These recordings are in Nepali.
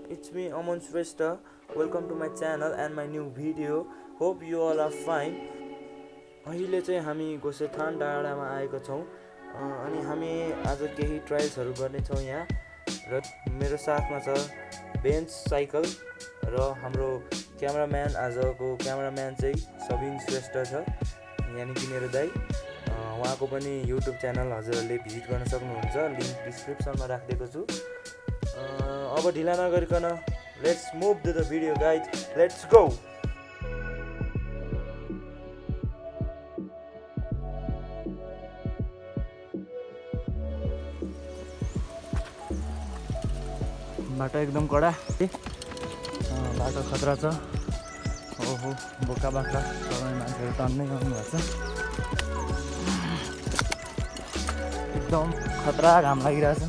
It's me Aman Shrestha. Welcome to my channel and my new video. Hope you all are fine. अहिले चाहिँ हामी गोसेथान डाँडामा आएको छौं अनि हामी आज केही ट्रायल्सहरु गर्ने छौं यहाँ र मेरो साथमा छ बेन्ज साइकल र हाम्रो क्यामेराम्यान आजको क्यामेराम्यान चाहिँ सबिन श्रेष्ठ छ यानी कि मेरो दाइ उहाँको पनि YouTube च्यानल हजुरहरुले भिजिट गर्न सक्नुहुन्छ लिंक डिस्क्रिप्सनमा राख्दिएको छु अब ढिला नगरिकन let's move to the video guys let's go बाटो एकदम कडा बाटो खतरा छ ओहो बोका बाख्रा सबै मान्छेहरु टन्नै आउनु भएको छ एकदम खतरा घाम लागिरहेछ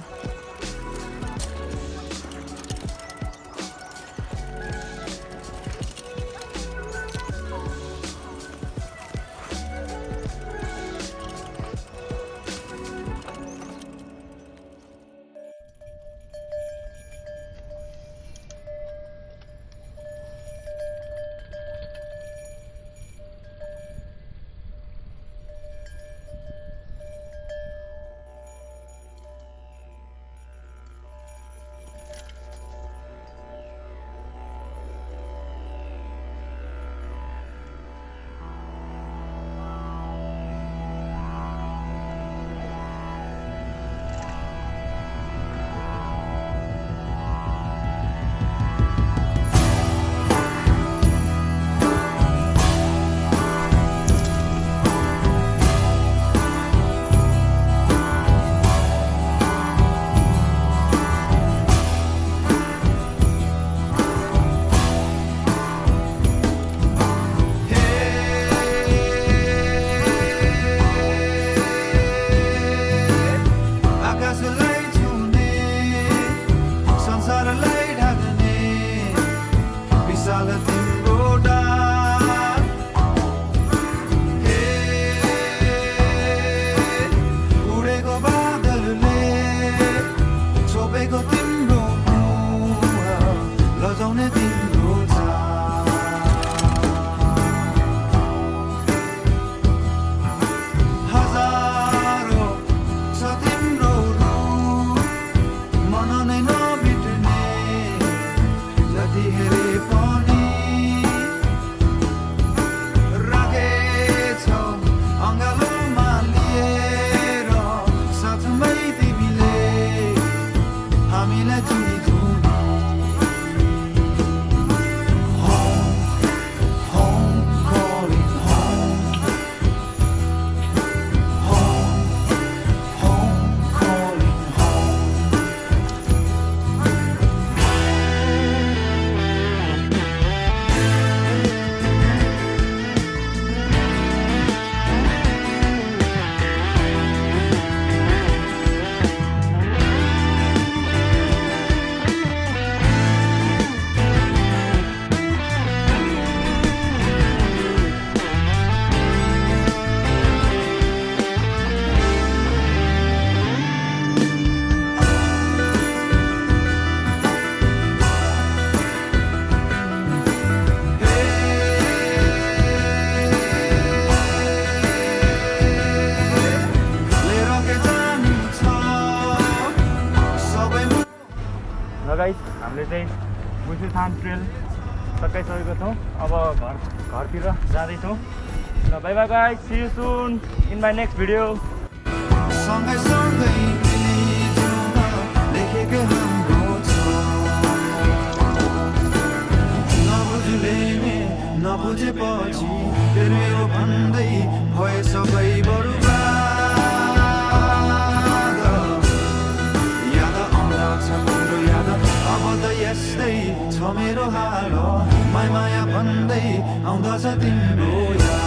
गाइस हामीले चाहिँ गोसेथान ट्रेल सकाइसकेको छौं अब घरतिर जाँदै छौं ल bye bye guys see you soon in my next video सँगै सँगै लेखेको हाम्रो छ नबुझले नबुझेपछि तेरो भन्दै भए सबै बरुबाद याद आउँछ तिम्रो याद अब त यस्तै छ मेरो हाल माया भन्दै आउँदछ तिम्रो याद